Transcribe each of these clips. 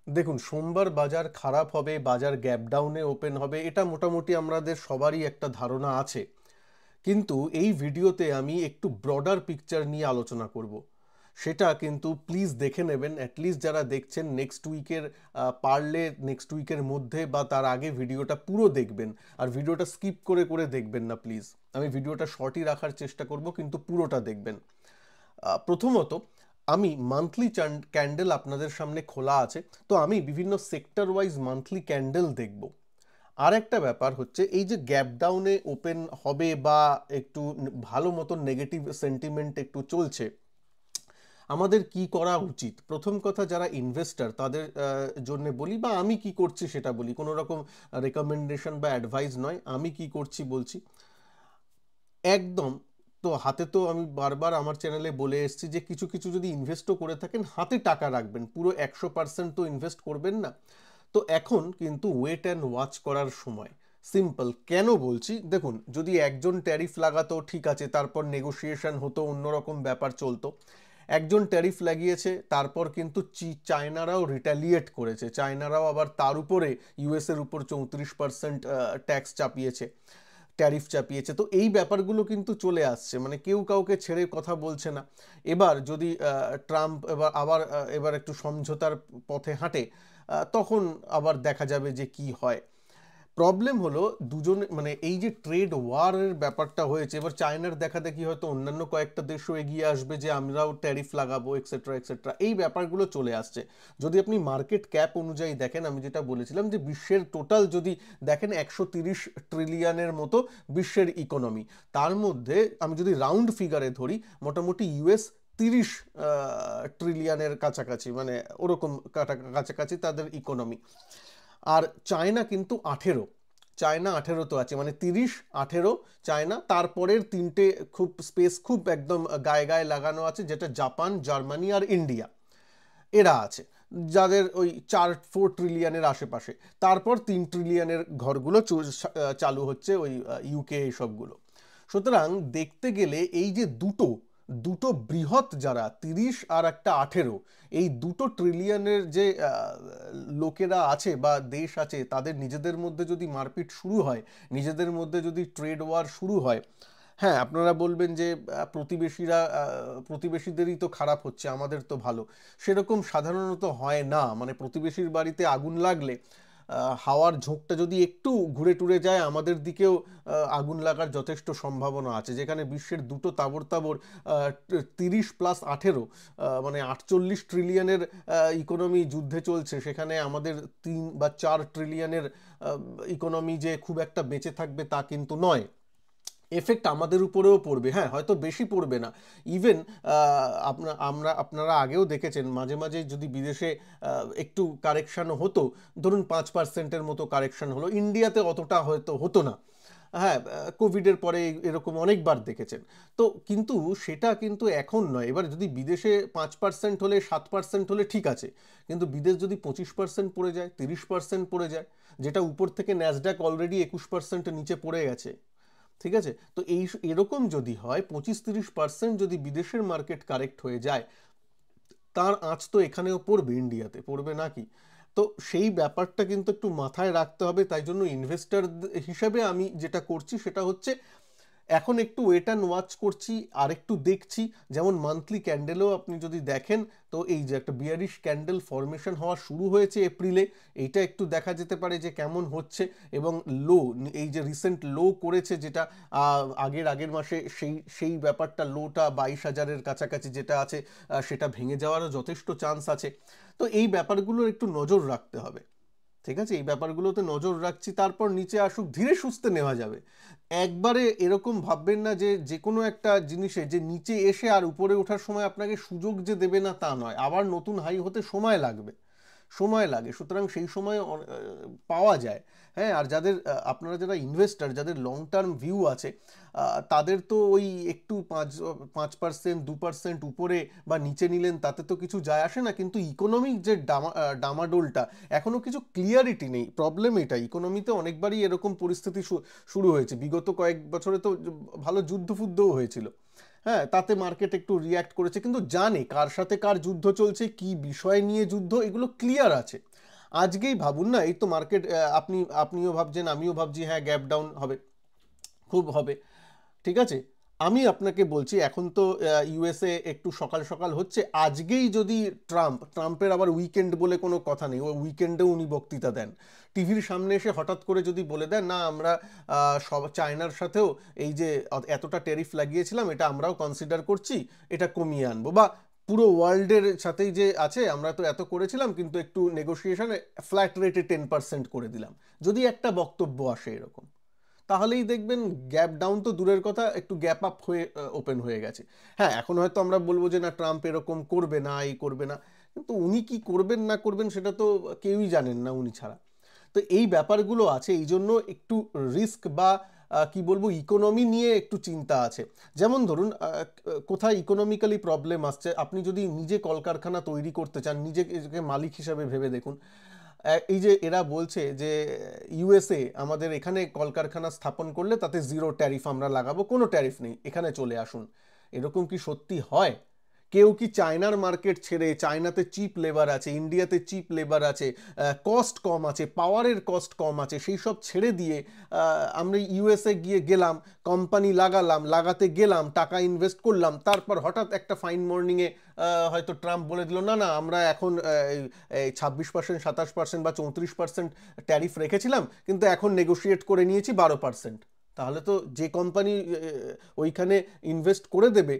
দেখুন, সোমবার বাজার খারাপ হবে, বাজার গ্যাপ ডাউনে ওপেন হবে, এটা মোটামুটি আমাদের সবারই একটা ধারণা আছে। কিন্তু এই ভিডিওতে আমি একটু ব্রডার পিকচার নিয়ে আলোচনা করব। সেটা কিন্তু প্লিজ দেখে নেবেন, অ্যাটলিস্ট যারা দেখছেন নেক্সট উইকের, পারলে নেক্সট উইকের মধ্যে বা তার আগে ভিডিওটা পুরো দেখবেন। আর ভিডিওটা স্কিপ করে করে দেখবেন না প্লিজ। আমি ভিডিওটা শর্টই রাখার চেষ্টা করব, কিন্তু পুরোটা দেখবেন। প্রথমত, আমি মান্থলি ক্যান্ডেল আপনাদের সামনে খোলা আছে, তো আমি বিভিন্ন সেক্টর ওয়াইজ মান্থলি ক্যান্ডেল দেখব। আর একটা ব্যাপার হচ্ছে, এই যে গ্যাপ ডাউনে ওপেন হবে বা একটু ভালো মতন নেগেটিভ সেন্টিমেন্ট একটু চলছে, আমাদের কি করা উচিত। প্রথম কথা, যারা ইনভেস্টর তাদের জন্য বলি, বা আমি কি করছি সেটা বলি, কোনো রকম রেকমেন্ডেশন বা অ্যাডভাইস নয়, আমি কি করছি বলছি। একদম, তো হাতে তো আমি বারবার আমার চ্যানেলে বলে এসেছি যে কিছু কিছু যদি ইনভেস্টও করে থাকেন, হাতে টাকা রাখবেন, পুরো 100% তো ইনভেস্ট করবেন না। তো এখন কিন্তু ওয়েট অ্যান্ড ওয়াচ করার সময়। সিম্পল কেন বলছি, দেখুন, যদি একজন ট্যারিফ লাগাতো ঠিক আছে, তারপর নেগোসিয়েশন হতো, অন্যরকম ব্যাপার চলতো। একজন ট্যারিফ লাগিয়েছে, তারপর কিন্তু চায়নারাও রিটালিয়েট করেছে, চায়নারাও আবার তার উপরে ইউএস এর উপর 34% ট্যাক্স চাপিয়েছে, ট্যারিফ চাপিয়েছে। তো এই ব্যাপারগুলো কিন্তু চলে আসছে, মানে কেউ কাউকে ছেড়ে কথা বলছে না। এবার যদি ট্রাম্প এবার একটু সমঝোতার পথে হাঁটে, তখন আবার দেখা যাবে যে কি হয়। প্রবলেম হলো, দুজন মানে এই যে ট্রেড ওয়ারের ব্যাপারটা হয়েছে, এবার চায়নার দেখা দেখি হয়তো অন্যান্য কয়েকটা দেশও এগিয়ে আসবে যে আমরাও ট্যারিফ লাগাবো, এক্সেট্রা এক্সেট্রা, এই ব্যাপারগুলো চলে আসছে। যদি আপনি মার্কেট ক্যাপ অনুযায়ী দেখেন, আমি যেটা বলেছিলাম যে বিশ্বের টোটাল যদি দেখেন 130 ট্রিলিয়নের মতো বিশ্বের ইকোনমি, তার মধ্যে আমি যদি রাউন্ড ফিগারে ধরি, মোটামুটি ইউএস 30 ট্রিলিয়নের কাছাকাছি, মানে ওরকম কাছাকাছি তাদের ইকোনমি। আর চায়না কিন্তু 18, চায়না 18 তো আছে, মানে 30, 18 চায়না, তারপরের তিনটে খুব স্পেস খুব একদম গায়ে গায়ে লাগানো আছে, যেটা জাপান, জার্মানি আর ইন্ডিয়া, এরা আছে, যাদের ওই 4-4 ট্রিলিয়নের আশেপাশে। তারপর 3 ট্রিলিয়নের ঘরগুলো চালু হচ্ছে, ওই ইউকে এইসবগুলো। সুতরাং দেখতে গেলে এই যে দুটো দুটো বৃহৎ, যারা 30 আর একটা 18, এই 2 ট্রিলিয়নের যে লোকেরা আছে বা দেশ আছে, তাদের নিজেদের মধ্যে যদি মারপিট শুরু হয়, নিজেদের মধ্যে যদি ট্রেড ওয়ার শুরু হয়, হ্যাঁ, আপনারা বলবেন যে প্রতিবেশীদেরই তো খারাপ হচ্ছে, আমাদের তো ভালো। সেরকম সাধারণত হয় না, মানে প্রতিবেশীর বাড়িতে আগুন লাগলে হাওয়ার ঝোঁকটা যদি একটু ঘুরে টুরে যায়, আমাদের দিকেও আগুন লাগার যথেষ্ট সম্ভাবনা আছে। যেখানে বিশ্বের দুটো তাবড় তাবড় 30+18, মানে 48 ট্রিলিয়নের ইকোনমি যুদ্ধে চলছে, সেখানে আমাদের 3 বা 4 ট্রিলিয়নের ইকোনমি যে খুব একটা বেঁচে থাকবে তা কিন্তু নয়। এফেক্ট আমাদের উপরেও পড়বে, হ্যাঁ, হয়তো বেশি পড়বে না। ইভেন আপনারা আগেও দেখেছেন, মাঝে মাঝে যদি বিদেশে একটু কারেকশানও হতো, ধরুন 5%-এর মতো কারেকশান হলো, ইন্ডিয়াতে অতটা হয়তো হতো না। হ্যাঁ, কোভিডের পরে এরকম অনেকবার দেখেছেন। তো কিন্তু সেটা কিন্তু এখন নয়। এবার যদি বিদেশে 5% হলে, 7% হলে ঠিক আছে, কিন্তু বিদেশ যদি 25% পড়ে যায়, 30% পড়ে যায়, যেটা উপর থেকে ন্যাসডাক অলরেডি 21% নিচে পড়ে গেছে, ঠিক আছে, তো এরকম যদি হয়, 25-30% যদি বিদেশের মার্কেট কারেক্ট হয়ে যায়, তার আঁচ তো এখানেও পড়বে, ইন্ডিয়াতে পড়বে নাকি। তো সেই ব্যাপারটা কিন্তু একটু মাথায় রাখতে হবে। তাই জন্য ইনভেস্টর হিসাবে আমি যেটা করছি সেটা হচ্ছে, এখন একটু ওয়েট অ্যান্ড ওয়াচ করছি, আর একটু দেখছি। যেমন মান্থলি ক্যান্ডেলও আপনি যদি দেখেন, তো এই যে একটা বিয়ারিশ ক্যান্ডেল ফরমেশন হওয়া শুরু হয়েছে এপ্রিলে, এইটা একটু দেখা যেতে পারে যে কেমন হচ্ছে। এবং লো, এই যে রিসেন্ট লো করেছে, যেটা আগের মাসে, সেই সেই ব্যাপারটা, লোটা 22,000-এর কাছাকাছি যেটা আছে, সেটা ভেঙে যাওয়ারও যথেষ্ট চান্স আছে। তো এই ব্যাপারগুলোর একটু নজর রাখতে হবে, ঠিক আছে, এই ব্যাপারগুলোতে নজর রাখছি। তারপর নিচে আসুক, ধীরে সুস্থে নেওয়া যাবে। একবারে এরকম ভাববেন না যে যে কোনো একটা জিনিসে যে নিচে এসে আর উপরে ওঠার সময় আপনাকে সুযোগ যে দেবে না তা নয়, আবার নতুন হাই হতে সময় লাগবে, সময় লাগে। সুতরাং সেই সময় পাওয়া যায়। হ্যাঁ, আর যাদের আপনারা যারা ইনভেস্টার, যাদের লং টার্ম ভিউ আছে, তাদের তো ওই একটু 5%, 2% উপরে বা নিচে নিলেন, তাতে তো কিছু যায় আসে না। কিন্তু ইকোনমিক যে ডামাডোলটা, এখনো কিছু ক্লিয়ারিটি নেই। প্রবলেম এটা, ইকোনমিতে অনেকবারই এরকম পরিস্থিতি শুরু হয়েছে, বিগত কয়েক বছরে তো ভালো যুদ্ধ ফুদ্ধও হয়েছিল। হ্যাঁ, তাতে মার্কেট একটু রিয়্যাক্ট করেছে, কিন্তু জানে কার সাথে কার যুদ্ধ চলছে, কি বিষয় নিয়ে যুদ্ধ, এগুলো ক্লিয়ার আছে। আজকেই ভাবুন না, এই তো মার্কেট, আপনিও ভাবছেন আমিও ভাবছি হ্যাঁ গ্যাপ ডাউন হবে, খুব হবে, ঠিক আছে। আমি আপনাকে বলছি এখন তো ইউএসএ একটু সকাল সকাল হচ্ছে, আজকেই যদি ট্রাম্পের আবার উইকেন্ড বলে কোনো কথা নেই, ওই উইকেন্ডেও উনি বক্তৃতা দেন, টিভির সামনে এসে হঠাৎ করে যদি বলে দেন না আমরা সব চায়নার সাথেও এই যে এতটা ট্যারিফ লাগিয়েছিলাম এটা আমরাও কনসিডার করছি, এটা কমিয়ে আনবো, বা পুরো ওয়ার্ল্ডের সাথেই যে আছে আমরা তো এত করেছিলাম কিন্তু একটু নেগোসিয়েশনে ফ্ল্যাট রেটে 10% করে দিলাম, যদি একটা বক্তব্য আসে এরকম, তাহলেই দেখবেন গ্যাপ ডাউন তো দূরের কথা, একটু গ্যাপ আপ হয়ে ওপেন হয়ে গেছে। হ্যাঁ এখন হয়তো আমরা বলবো যে না ট্রাম্প এরকম করবে না, এই করবে না, কিন্তু উনি কি করবেন না করবেন সেটা তো কেউই জানেন না উনি ছাড়া। তো এই ব্যাপারগুলো আছে, এই জন্য একটু রিস্ক বা কি বলবো ইকোনমি নিয়ে একটু চিন্তা আছে। যেমন ধরুন কোথায় ইকোনমিক্যালি প্রবলেম আসছে, আপনি যদি নিজে কলকারখানা তৈরি করতে চান, নিজেকে মালিক হিসাবে ভেবে দেখুন, এই যে এরা বলছে যে ইউএসএ আমাদের এখানে কলকারখানা স্থাপন করলে তাতে 0 ট্যারিফ আমরা লাগাবো, কোনো ট্যারিফ নেই, এখানে চলে আসুন, এরকম কি সত্যি হয়? কেউ কি চায়নার মার্কেট ছেড়ে, চায়নাতে চিপ লেবার আছে, ইন্ডিয়াতে চিপ লেবার আছে, কস্ট কম আছে, পাওয়ারের কস্ট কম আছে, সেই সব ছেড়ে দিয়ে আমরা ইউএসএ গেলাম, কোম্পানি লাগাতে গেলাম, টাকা ইনভেস্ট করলাম, তারপর হঠাৎ একটা ফাইন মর্নিংয়ে হয়তো ট্রাম্প বলে দিল না না আমরা এখন 26%, 27% বা 34% ট্যারিফ রেখেছিলাম কিন্তু এখন নেগোশিয়েট করে নিয়েছি 12%। তাহলে তো যে কোম্পানি ওইখানে ইনভেস্ট করে দেবে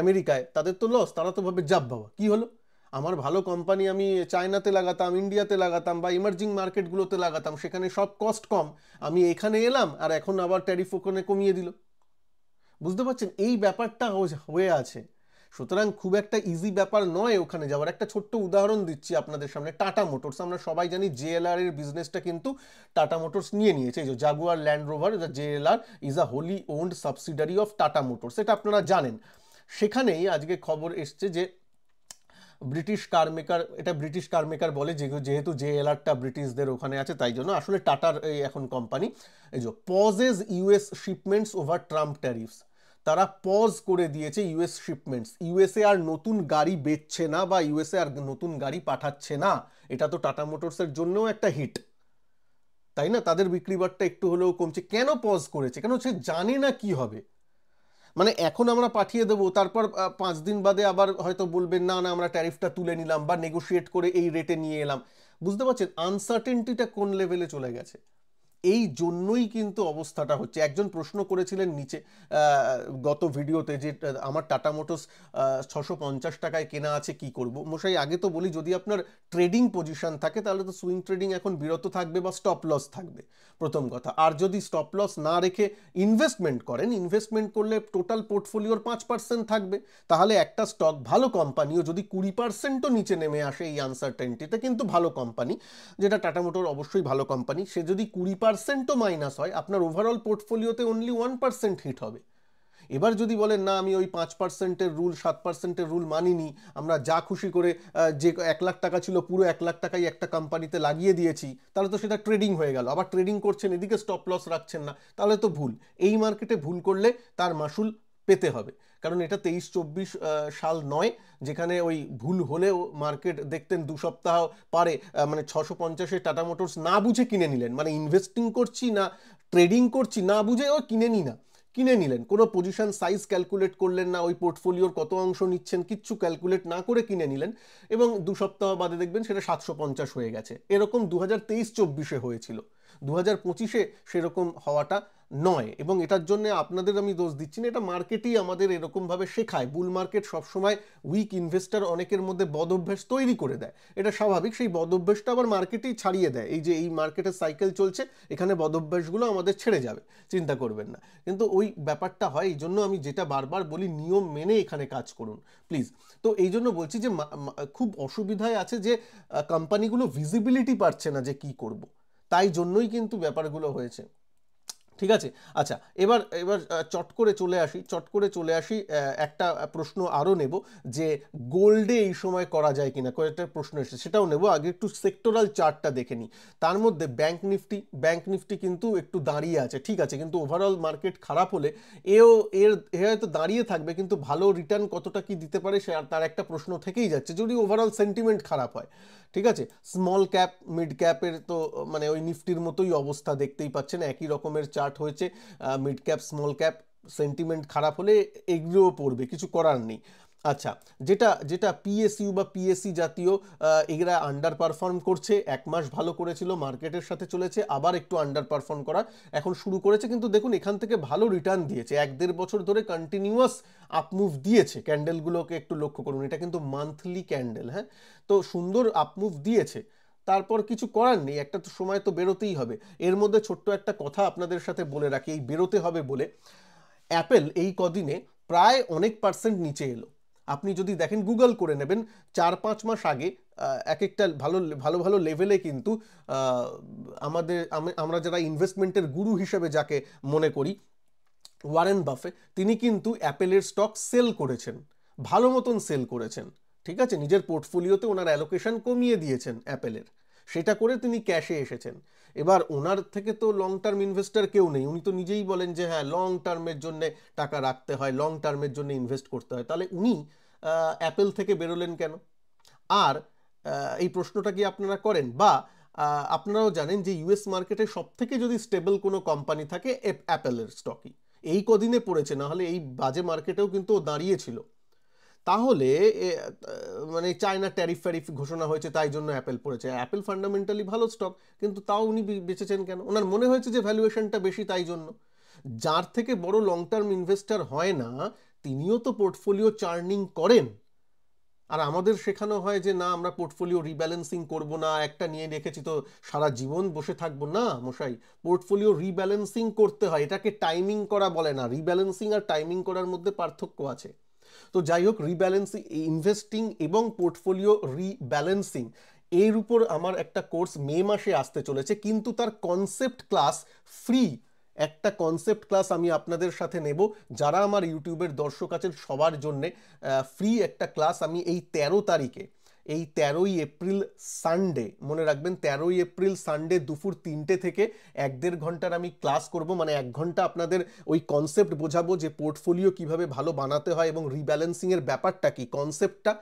আমেরিকায়, তাদের তো লস, তারা তো ভাবে যাব বাবা কি হলো, আমার ভালো কোম্পানি আমি চায়নাতে লাগাতাম, ইন্ডিয়াতে লাগাতাম বা ইমার্জিং মার্কেটগুলোতে লাগাতাম, সেখানে সব কস্ট কম, আমি এখানে এলাম আর এখন আবার ট্যারিফ ওখানে কমিয়ে দিল। বুঝতে পারছেন এই ব্যাপারটা হয়ে আছে। সুতরাং খুব একটা ইজি ব্যাপার নয় ওখানে যাওয়ার। একটা ছোট্ট উদাহরণ দিচ্ছি আপনাদের সামনে, টাটা মোটরস, আমরা সবাই জানি জেএলআর এর বিজনেসটা কিন্তু টাটা মোটরস নিয়ে নিয়েছে, এই যে Jaguar Land Rover, JLR is a wholly owned subsidiary of Tata Motors, এটা আপনারা জানেন। সেখানেই আজকে খবর এসছে যে ব্রিটিশ কার মেকার, এটা ব্রিটিশ কার মেকার বলে যেহেতু জেএলআরটা ব্রিটিশদের ওখানে আছে তাই জন্য, আসলে টাটার এই এখন কোম্পানি, এই যে pauses US shipments over Trump tariffs, তারা পজ করে দিয়েছে ইউএস শিপমেন্টস, ইউএসএ আর নতুন গাড়ি বেচছে না বা ইউএসএ আর নতুন গাড়ি পাঠাচ্ছে না, এটা তো টাটা মোটরসের জন্যও একটা হিট, তাই না? তাদের বিক্রি বাট্টা একটু হলেও কমছে, কেন পজ করেছে? কেন সে জানে না কি হবে, মানে এখন আমরা পাঠিয়ে দেবো, তারপর 5 দিন বাদে আবার হয়তো বলবেন না না আমরা ট্যারিফটা তুলে নিলাম বা নেগোশিয়েট করে এই রেটে নিয়ে এলাম। বুঝতে পারছেন আনসার্টেনটিটা কোন লেভেলে চলে গেছে? এই জন্যই কিন্তু অবস্থাটা হচ্ছে। একজন প্রশ্ন করেছিলেন নিচে গত ভিডিওতে যে আমার টাটা মোটরস 650 টাকায় কেনা আছে কি করব। মশাই আগে তো বলি যদি আপনার ট্রেডিং পজিশন থাকে তাহলে তো সুইং ট্রেডিং এখন বিরত থাকবে বা স্টপ লস থাকবে প্রথম কথা। আর যদি স্টপ লস না রেখে ইনভেস্টমেন্ট করেন, ইনভেস্টমেন্ট করলে টোটাল পোর্টফোলিওর 5% থাকবে, তাহলে একটা স্টক ভালো কোম্পানিও যদি 20%ও নিচে নেমে আসে এই আনসার্টেনটিতে, কিন্তু ভালো কোম্পানি যেটা টাটা মোটর অবশ্যই ভালো কোম্পানি, সে যদি 20%ও মাইনাস হয় আপনার ওভারঅল পোর্টফোলিওতে অনলি 1% হিট হবে। এবার যদি বলেন না আমি ওই 5%-এর রুল 7%-এর রুল মানিনি, আমরা যা খুশি করে যে 1 লাখ টাকা ছিল পুরো 1 লাখ টাকাই একটা কোম্পানিতে লাগিয়ে দিয়েছি, তাহলে তো সেটা ট্রেডিং হয়ে গেল, আবার ট্রেডিং করছেন এদিকে স্টপ লস রাখছেন না, তাহলে তো ভুল। এই মার্কেটে ভুল করলে তার মাসুল পেতে হবে, কারণ এটা 23-24 সাল নয় যেখানে ওই ভুল হলেও মার্কেট দেখতেন 2 সপ্তাহ পারে মানে 650-এ টাটা মোটরস না বুঝে কিনে নিলেন, মানে ইনভেস্টিং করছি না ট্রেডিং করছি না বুঝে ও কিনে নিলেন, কোনো পজিশন সাইজ ক্যালকুলেট করলেন না, ওই পোর্টফোলিওর কত অংশ নিচ্ছেন কিচ্ছু ক্যালকুলেট না করে কিনে নিলেন, এবং 2 সপ্তাহ বাদে দেখবেন সেটা 750 হয়ে গেছে। এরকম 2023-24-এ হয়েছিল, 2025-এ সেরকম হওয়াটা নয়। এবং এটার জন্য আপনাদের আমি দোষ দিচ্ছি না, এটা মার্কেটই আমাদের এরকমভাবে শেখায়। বুল মার্কেট সবসময় উইক ইনভেস্টার অনেকের মধ্যে বদ অভ্যাস তৈরি করে দেয়, এটা স্বাভাবিক, সেই বদ অভ্যাসটা আবার মার্কেটেই ছাড়িয়ে দেয়। এই যে এই মার্কেটের সাইকেল চলছে, এখানে বদ অভ্যাসগুলো আমাদের ছেড়ে যাবে, চিন্তা করবেন না। কিন্তু ওই ব্যাপারটা হয়, এই জন্য আমি যেটা বারবার বলি নিয়ম মেনে এখানে কাজ করুন প্লিজ। তো এই জন্য বলছি যে খুব অসুবিধায় আছে যে কোম্পানিগুলো ভিজিবিলিটি পাচ্ছে না যে কি করব, তাই জন্যই কিন্তু ব্যাপারগুলো হয়েছে। ঠিক আছে। আচ্ছা, এবার এবার চট করে চলে আসি একটা প্রশ্ন আরও নেব, যে গোল্ডে এই সময় করা যায় কিনা, কয়েকটা প্রশ্ন এসেছে সেটাও নেব। আগে একটু সেক্টরাল চার্টটা দেখে নিই। তার মধ্যে ব্যাংক নিফটি কিন্তু একটু দাঁড়িয়ে আছে, ঠিক আছে, কিন্তু ওভারঅল মার্কেট খারাপ হলে এ হয়তো দাঁড়িয়ে থাকবে, কিন্তু ভালো রিটার্ন কতটা কি দিতে পারে সে তার একটা প্রশ্ন থেকেই যাচ্ছে, যদি ওভারঅল সেন্টিমেন্ট খারাপ হয়। ঠিক আছে, স্মল ক্যাপ মিড ক্যাপের তো মানে ওই নিফটির মতোই অবস্থা, দেখতেই পাচ্ছেন একই রকমের চার্ট হয়েছে। Mid cap small cap sentiment খারাপ হলে এগুলোও পড়বে, কিছু করার নেই। আচ্ছা, যেটা যেটা পিএসইউ বা পিএসসি জাতীয় এরা আন্ডার পারফর্ম করছে, 1 মাস ভালো করেছিল, মার্কেটের সাথে চলেছে, আবার একটু আন্ডার পারফর্ম করা এখন শুরু করেছে, কিন্তু দেখুন এখান থেকে ভালো রিটার্ন দিয়েছে, 1-1.5 বছর ধরে কন্টিনিউয়াস আপমুভ দিয়েছে। ক্যান্ডেলগুলোকে একটু লক্ষ্য করুন, এটা কিন্তু মান্থলি ক্যান্ডেল, হ্যাঁ, তো সুন্দর আপমুভ দিয়েছে। তারপর কিছু করার নেই, একটা তো সময় তো বেরোতেই হবে। এর মধ্যে ছোট্ট একটা কথা আপনাদের সাথে বলে রাখি, এই বেরোতে হবে বলে, অ্যাপেল এই কদিনে প্রায় অনেক পার্সেন্ট নিচে এলো। আপনি যদি দেখেন, গুগল করে নেবেন, 4-5 মাস আগে এক একটা ভালো ভালো ভালো লেভেলে কিন্তু আমরা যারা ইনভেস্টমেন্টের গুরু হিসেবে যাকে মনে করি, ওয়ারেন বাফে, তিনি কিন্তু অ্যাপেলের স্টক সেল করেছেন, ভালো মতন সেল করেছেন। ঠিক আছে, নিজের পোর্টফোলিওতে ওনার অ্যালোকেশন কমিয়ে দিয়েছেন অ্যাপেলের, সেটা করে তিনি ক্যাশে এসেছেন। এবার ওনার থেকে তো লং টার্ম ইনভেস্টার কেউ নেই, উনি তো নিজেই বলেন যে হ্যাঁ লং টার্মের জন্য টাকা রাখতে হয়, লং টার্মের জন্য ইনভেস্ট করতে হয়, তাহলে উনি অ্যাপেল থেকে বেরোলেন কেন? আর এই প্রশ্নটা কি আপনারা করেন? বা আপনারাও জানেন যে ইউএস মার্কেটে সব থেকে যদি স্টেবল কোনো কোম্পানি থাকে অ্যাপেলের স্টকই, এই কদিনে পড়েছে, না হলে এই বাজে মার্কেটেও কিন্তু দাঁড়িয়েছিল। তাহলে মানে চায়না ট্যারিফ ফ্যারিফ ঘোষণা হয়েছে, তাই জন্য অ্যাপেল পড়েছে। অ্যাপেল ফান্ডামেন্টালি ভালো স্টক, কিন্তু তাও উনি বেচেছেন কেন? ওনার মনে হয়েছে যে ভ্যালুয়েশনটা বেশি, তাই জন্য। যার থেকে বড় লং টার্ম ইনভেস্টার হয় না, তিনিও তো পোর্টফোলিও চার্নিং করেন। আর আমাদের শেখানো হয় যে না, আমরা পোর্টফোলিও রিব্যালেন্সিং করব না, একটা নিয়ে রেখেছি তো সারা জীবন বসে থাকবো না মশাই, পোর্টফোলিও রিব্যালেন্সিং করতে হয়, এটাকে টাইমিং করা বলে না। রিব্যালেন্সিং আর টাইমিং করার মধ্যে পার্থক্য আছে। তো যাই হোক, রিব্যালেন্সিং, ইনভেস্টিং এবং পোর্টফোলিও রিব্যালেন্সিং, এর উপর আমার একটা কোর্স মে মাসে আসতে চলেছে, কিন্তু তার কনসেপ্ট ক্লাস ফ্রি। একটা কনসেপ্ট ক্লাস আমি আপনাদের সাথে নেব, যারা আমার ইউটিউবের দর্শক আছেন সবার জন্যে ফ্রি একটা ক্লাস আমি এই 13 তারিখে, এই 13ই এপ্রিল সানডে, মনে রাখবেন 13ই এপ্রিল সানডে দুপুর 3টে থেকে 1-1.5 ঘন্টার আমি ক্লাস করব। মানে 1 ঘন্টা আপনাদের ওই কনসেপ্ট বোঝাবো যে পোর্টফোলিও কিভাবে ভালো বানাতে হয় এবং রিব্যালেন্সিংয়ের ব্যাপারটা কি, কনসেপ্টটা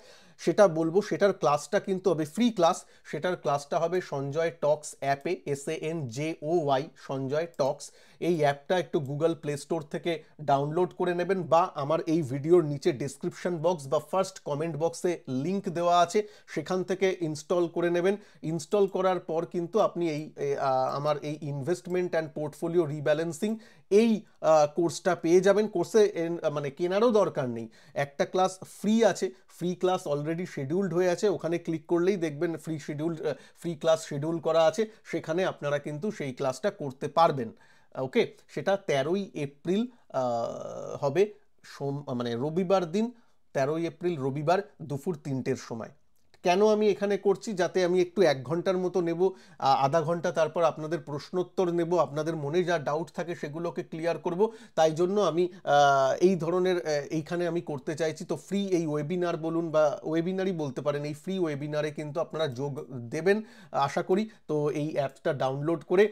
সেটা বলবো। সেটার ক্লাসটা কিন্তু হবে ফ্রি ক্লাস, সেটার ক্লাসটা হবে সঞ্জয় টক্স অ্যাপে, SANJOY, সঞ্জয় টক্স। এই অ্যাপটা একটু গুগল প্লে স্টোর থেকে ডাউনলোড করে নেবেন, বা আমার এই ভিডিওর নিচে ডেসক্রিপশন বক্স বা ফার্স্ট কমেন্ট বক্সে লিঙ্ক দেওয়া আছে, সেখান থেকে ইনস্টল করে নেবেন। ইনস্টল করার পর কিন্তু আপনি এই আমার এই ইনভেস্টমেন্ট অ্যান্ড পোর্টফোলিও রিব্যালেন্সিং এই কোর্সটা পেয়ে যাবেন। কোর্সে মানে কেনারও দরকার নেই, একটা ক্লাস ফ্রি আছে, ফ্রি ক্লাস অলরেডি শিডিউলড হয়ে আছে, ওখানে ক্লিক করলেই দেখবেন ফ্রি ক্লাস শিডিউল করা আছে, সেখানে আপনারা কিন্তু সেই ক্লাসটা করতে পারবেন। ওকে, সেটা 13ই এপ্রিল হবে, মানে রবিবার দিন, 13ই এপ্রিল রবিবার দুপুর 3টের সময়। কেন আমি এখানে করছি? যাতে আমি একটু 1 ঘন্টার মতো নেব, আধা ঘন্টা তারপর আপনাদের প্রশ্নোত্তর নেব, আপনাদের মনে যা ডাউট থাকে সেগুলোকে ক্লিয়ার করব, তাই জন্য আমি এই ধরনের এইখানে আমি করতে চাইছি। তো ফ্রি এই ওয়েবিনার বলুন বা ওয়েবিনারই বলতে পারেন, এই ফ্রি ওয়েবিনারে কিন্তু আপনারা যোগ দেবেন আশা করি। তো এই অ্যাপসটা ডাউনলোড করে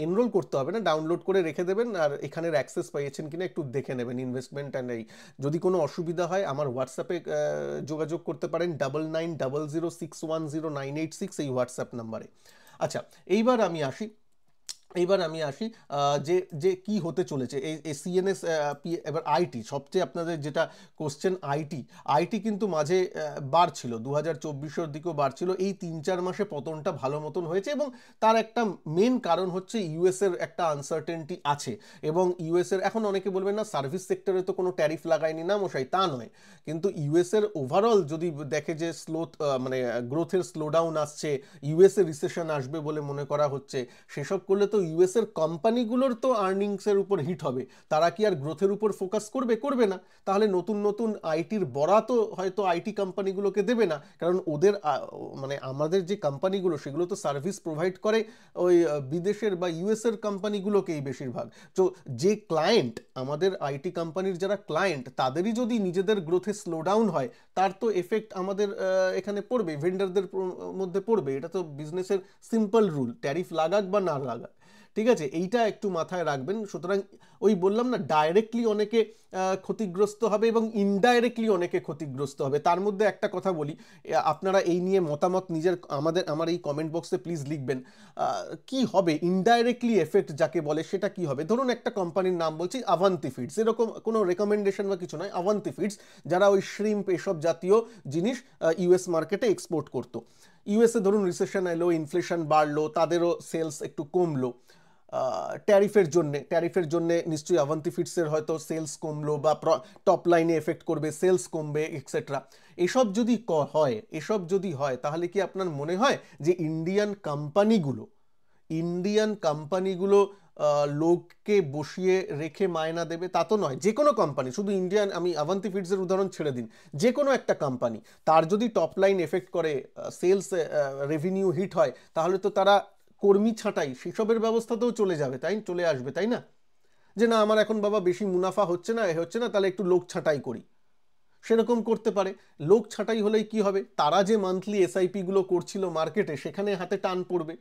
এনরোল করতে হবে না, ডাউনলোড করে রেখে দেবেন, আর এখানের অ্যাক্সেস পেয়েছেন কিনা একটু দেখে নেবেন। ইনভেস্টমেন্ট অ্যান্ড এই, যদি কোনো অসুবিধা হয় আমার হোয়াটসঅ্যাপে যোগাযোগ করতে পারেন, 9900610986 এই হোয়াটসঅ্যাপ নাম্বারে। আচ্ছা, এইবার আমি আসি যে যে কি হতে চলেছে এই সিএনএস। এবার আইটি সবচেয়ে আপনাদের যেটা কোশ্চেন, আইটি কিন্তু মাঝে বাড়ছিল, 2024-এর দিকেও বাড়ছিল, এই 3-4 মাসে পতনটা ভালো মতন হয়েছে, এবং তার একটা মেন কারণ হচ্ছে ইউএসের একটা আনসার্টেনটি আছে। এবং ইউএসের এখন অনেকে বলবেন না সার্ভিস সেক্টরে তো কোনো ট্যারিফ লাগায়নি, না মশাই, তা নয়, কিন্তু ইউএসের ওভারঅল যদি দেখে যে মানে গ্রোথের স্লোডাউন আসছে, ইউএসএ রিসেশন আসবে বলে মনে করা হচ্ছে, সেসব করলে তো ইউএস এর কোম্পানিগুলোর তো আর্নিংসের উপর হিট হবে, তারা কি আর গ্রোথের উপর ফোকাস করবে? করবে না। তাহলে নতুন নতুন আইটির বরাতও হয়তো আইটি কোম্পানিগুলোকে দেবে না, কারণ ওদের মানে আমাদের যে কোম্পানিগুলো সেগুলো তো সার্ভিস প্রোভাইড করে ওই বিদেশের বা ইউএস এর কোম্পানিগুলোকেই বেশিরভাগ। তো যে ক্লায়েন্ট, আমাদের আইটি কোম্পানির যারা ক্লায়েন্ট, তাদেরই যদি নিজেদের গ্রোথে স্লো ডাউন হয়, তার তো এফেক্ট আমাদের এখানে পড়বে, ভেন্ডারদের মধ্যে পড়বে। এটা তো বিজনেসের সিম্পল রুল, ট্যারিফ লাগাক বা না লাগাক। ঠিক আছে, এইটা একটু মাথায় রাখবেন। সুতরাং ওই বললাম না, ডাইরেক্টলি অনেকে ক্ষতিগ্রস্ত হবে এবং ইনডাইরেক্টলি অনেকে ক্ষতিগ্রস্ত হবে। তার মধ্যে একটা কথা বলি, আপনারা এই নিয়ে মতামত নিজের আমার এই কমেন্ট বক্সে প্লিজ লিখবেন। কি হবে ইনডাইরেক্টলি এফেক্ট যাকে বলে, সেটা কি হবে? ধরুন একটা কোম্পানির নাম বলছি, আভান্তি ফিডস, এরকম কোনো রেকমেন্ডেশন বা কিছু নয়, আভান্তি ফিডস, যারা ওই শ্রিম্প এসব জাতীয় জিনিস ইউএস মার্কেটে এক্সপোর্ট করতো। ইউএসএ ধরুন রিসেশন এলো, ইনফ্লেশন বাড়লো, তাদেরও সেলস একটু কমলো ট্যারিফের জন্য নিশ্চয়ই আভান্তি ফিডসের হয়তো সেলস কমলো বা টপ লাইনে এফেক্ট করবে, সেলস কমবে এক্সেট্রা। এসব যদি হয় তাহলে কি আপনার মনে হয় যে ইন্ডিয়ান কোম্পানিগুলো লোককে বসিয়ে রেখে মায়না দেবে? তা তো নয়। যে কোনো কোম্পানি, শুধু ইন্ডিয়ান, আমি আভান্তি ফিডসের উদাহরণ ছেড়ে দিন, যে কোনো একটা কোম্পানি তার যদি টপ লাইন এফেক্ট করে, সেলস রেভিনিউ হিট হয়, তাহলে তো তারা কর্মী ছাঁটাই সেসবের ব্যবস্থাতেও চলে আসবে, তাই না? যে না, আমার এখন বাবা বেশি মুনাফা হচ্ছে না, তাহলে একটু লোক ছাঁটাই করি, সেরকম করতে পারে। লোক ছাঁটাই হলেই কি হবে? তারা যে মান্থলি এসআইপি গুলো করছিল মার্কেটে, সেখানে হাতে টান পড়বে,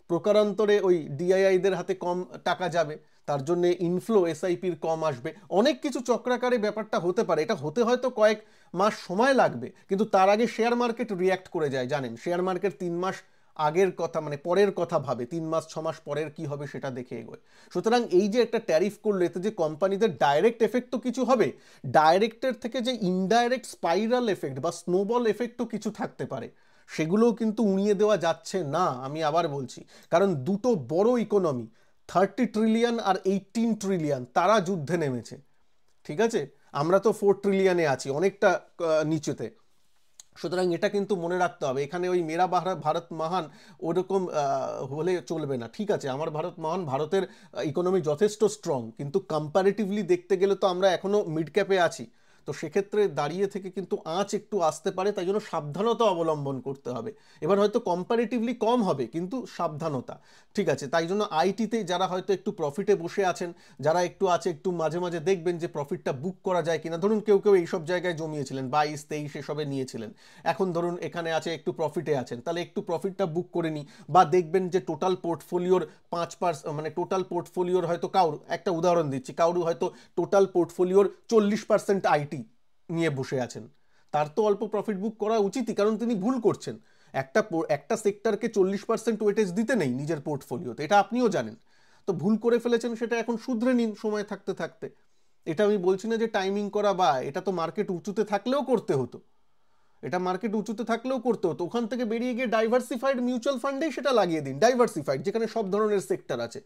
প্রকারান্তরে ওই ডিআইআইদের হাতে কম টাকা যাবে, তার জন্য ইনফ্লো এসআইপির কম আসবে। অনেক কিছু চক্রাকারে ব্যাপারটা হতে পারে। এটা হতে হয়তো কয়েক মাস সময় লাগবে, কিন্তু তার আগে শেয়ার মার্কেট রিয়্যাক্ট করে যায়। জানেন, শেয়ার মার্কেট 3 মাস আগের কথা, মানে পরের কথা ভাবে, 3 মাস 6 মাস পরের কি হবে সেটা দেখে এগোয়। সুতরাং এই যে একটা ট্যারিফ করলো, এতে যে কোম্পানিদের ডাইরেক্ট এফেক্ট তো কিছু হবে, ডাইরেক্টের থেকে যে ইনডাইরেক্ট স্পাইরাল এফেক্ট বা স্নোবল এফেক্টও কিছু থাকতে পারে, সেগুলোও কিন্তু উড়িয়ে দেওয়া যাচ্ছে না। আমি আবার বলছি, কারণ দুটো বড় ইকোনমি, 30 ট্রিলিয়ন আর 18 ট্রিলিয়ন, তারা যুদ্ধে নেমেছে। ঠিক আছে, আমরা তো 4 ট্রিলিয়নে আছি, অনেকটা নিচেতে। সুতরাং এটা কিন্তু মনে রাখতে হবে। এখানে ওই মেরা ভারত মহান ওরকম হলে চলবে না। ঠিক আছে, আমার ভারত মহান, ভারতের ইকোনমি যথেষ্ট স্ট্রং, কিন্তু কম্পারেটিভলি দেখতে গেলে তো আমরা এখনো মিড ক্যাপে আছি। তো সেক্ষেত্রে দাঁড়িয়ে থেকে কিন্তু আঁচ একটু আসতে পারে, তাই জন্য সাবধানতা অবলম্বন করতে হবে। এবার হয়তো কম্পারেটিভলি কম হবে, কিন্তু সাবধানতা। ঠিক আছে, তাই জন্য আইটিতে যারা হয়তো একটু প্রফিটে বসে আছেন, যারা একটু মাঝে মাঝে দেখবেন যে প্রফিটটা বুক করা যায় কিনা। ধরুন কেউ এইসব জায়গায় জমিয়েছিলেন, 22, 23 এসবে নিয়েছিলেন, এখন ধরুন এখানে আছে, একটু প্রফিটে আছেন, তাহলে একটু প্রফিটটা বুক করে নিই। বা দেখবেন যে টোটাল পোর্টফোলিওর 5%, মানে টোটাল পোর্টফোলিওর হয়তো একটা উদাহরণ দিচ্ছি, কারুর হয়তো টোটাল পোর্টফোলিওর 40% আইটি নিয়ে বসে আছেন, তার তো অল্প প্রফিট বুক করা উচিতই, কারণ তিনি ভুল করছেন। একটা সেক্টরকে 40% ওয়েটেজ দিতে নেই নিজের পোর্টফোলিওতে, এটা আপনিও জানেন। তো ভুল করে ফেলেছেন, সেটা এখন শুধরে নিন সময় থাকতে থাকতে। এটা আমি বলছি না যে টাইমিং করা, বা এটা তো মার্কেট উঁচুতে থাকলেও করতে হতো, ওখান থেকে বেরিয়ে গিয়ে ডাইভার্সিফাইড মিউচুয়াল ফান্ডেই সেটা লাগিয়ে দিন, ডাইভার্সিফাইড, যেখানে সব ধরনের সেক্টর আছে।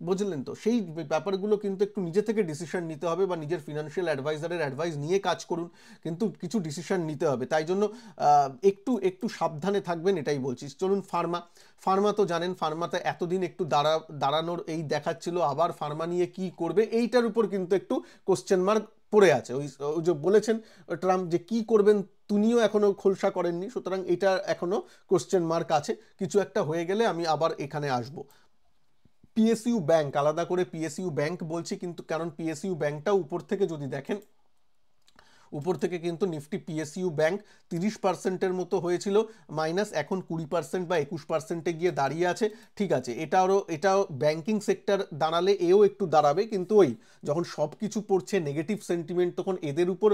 বুঝলেন তো? সেই ব্যাপারগুলো কিন্তু একটু নিজে থেকে ডিসিশন নিতে হবে, বা নিজের ফিনান্সিয়াল অ্যাডভাইজারের অ্যাডভাইস নিয়ে কাজ করুন, কিন্তু কিছু ডিসিশন নিতে হবে। তাই জন্য একটু সাবধানে থাকবেন, এটাই বলছি। চলুন, ফার্মা তো জানেন, ফার্মাতে এতদিন একটু দাঁড়ানোর এই দেখাচ্ছিল, আবার ফার্মা নিয়ে কি করবে এইটার উপর কিন্তু একটু কোশ্চেন মার্ক পড়ে আছে। ওই যে বলেছেন ট্রাম্প যে কি করবেন, তিনিও এখনো খোলসা করেননি। সুতরাং এটা এখনো কোশ্চেন মার্ক আছে। কিছু একটা হয়ে গেলে আমি আবার এখানে আসবো। পিএসইউ ব্যাংক, আলাদা করে পিএসইউ ব্যাংক বলছি, কিন্তু কারণ পিএসইউ ব্যাংকটাও উপর থেকে যদি দেখেন, উপর থেকে কিন্তু নিফটি পিএসইউ ব্যাংক 30%-এর মতো হয়েছিল মাইনাস, এখন 20% বা 21%-এ গিয়ে দাঁড়িয়ে আছে। ঠিক আছে, এটাও ব্যাংকিং সেক্টর দাঁড়ালে এও একটু দাঁড়াবে, কিন্তু ওই যখন সব কিছু পড়ছে নেগেটিভ সেন্টিমেন্ট, তখন এদের উপর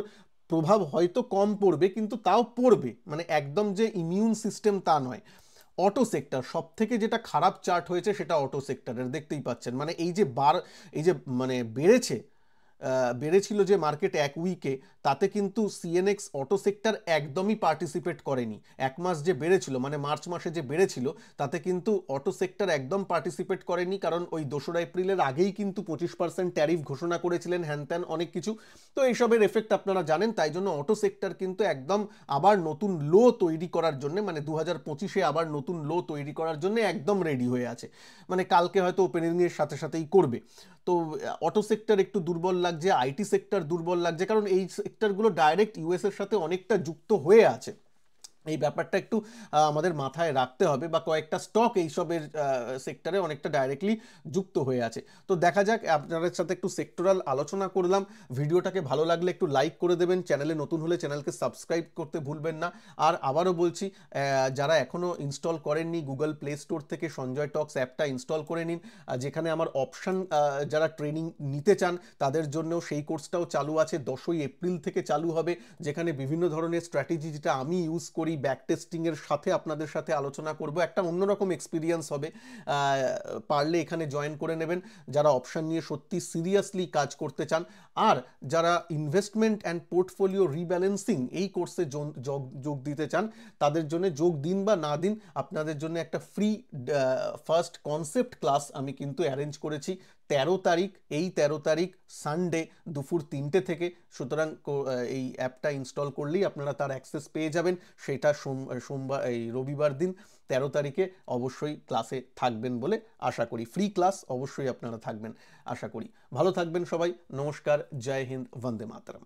প্রভাব হয়তো কম পড়বে, কিন্তু তাও পড়বে। মানে একদম যে ইমিউন সিস্টেম তা নয়। অটো সেক্টর সব থেকে যেটা খারাপ চার্ট হয়েছে, সেটা অটো সেক্টরের, দেখতেই পাচ্ছেন। মানে এই যে মানে বেড়েছিল যে মার্কেট এক উইকে, তাতে কিন্তু সিএনএক্স অটো সেক্টর একদমই পার্টিসিপেট করেনি। 1 মাস যে বেড়েছিল, মানে মার্চ মাসে যে বেড়েছিল, তাতে কিন্তু অটো সেক্টর একদম পার্টিসিপেট করেনি, কারণ ওই 2রা এপ্রিলের আগেই কিন্তু 25% ট্যারিফ ঘোষণা করেছিলেন, হ্যান ত্যান অনেক কিছু। তো এইসবের এফেক্ট আপনারা জানেন, তাই জন্য অটো সেক্টর কিন্তু একদম আবার নতুন লো তৈরি করার জন্য, মানে 2025-এ আবার নতুন লো তৈরি করার জন্য একদম রেডি হয়ে আছে। মানে কালকে হয়তো ওপেনিংয়ের সাথে সাথেই করবে। তো অটো সেক্টর একটু দুর্বল লাগছে, আইটি সেক্টর দুর্বল লাগছে, কারণ এই সেক্টরগুলো ডাইরেক্ট ইউএস এর সাথে অনেকটা যুক্ত হয়ে আছে। এই ব্যাপারটা একটু আমাদের মাথায় রাখতে হবে, বা কয়েকটা স্টক এইসবের সেক্টরে অনেকটা ডাইরেক্টলি যুক্ত হয়ে আছে। তো দেখা যাক, আপনাদের সাথে একটু সেক্টরাল আলোচনা করলাম। ভিডিওটাকে ভালো লাগলে একটু লাইক করে দেবেন, চ্যানেলে নতুন হলে চ্যানেলকে সাবস্ক্রাইব করতে ভুলবেন না। আর আবারও বলছি, যারা এখনও ইনস্টল করেননি, গুগল প্লে স্টোর থেকে সঞ্জয় টক্স অ্যাপটা ইনস্টল করে নিন। যেখানে আমার অপশান, যারা ট্রেনিং নিতে চান তাদের জন্যও সেই কোর্সটাও চালু আছে, 10ই এপ্রিল থেকে চালু হবে, যেখানে বিভিন্ন ধরনের স্ট্র্যাটেজি যেটা আমি ইউজ করি ব্যাক টেস্টিংয়ের সাথে আপনাদের সাথে আলোচনা করব। একটা অন্যরকম এক্সপিরিয়েন্স হবে, পারলে এখানে জয়েন করে নেবেন যারা অপশান নিয়ে সত্যি সিরিয়াসলি কাজ করতে চান। আর যারা ইনভেস্টমেন্ট অ্যান্ড পোর্টফোলিও রিব্যালেন্সিং এই কোর্সে যোগ দিতে চান, তাদের জন্য যোগ দিন বা না দিন, আপনাদের জন্য একটা ফ্রি ফার্স্ট কনসেপ্ট ক্লাস আমি কিন্তু অ্যারেঞ্জ করেছি 13 তারিখ, এই 13 তারিখ সানডে দুপুর 3টে থেকে। সুতরাং এই অ্যাপটা ইনস্টল করলেই আপনারা তার অ্যাক্সেস পেয়ে যাবেন। সেটা সোমবার, এই রবিবার দিন 13 তারিখে অবশ্যই ক্লাসে থাকবেন বলে আশা করি। ফ্রি ক্লাস, অবশ্যই আপনারা থাকবেন আশা করি। ভালো থাকবেন সবাই, নমস্কার, জয় হিন্দ, বন্দে মাতরম।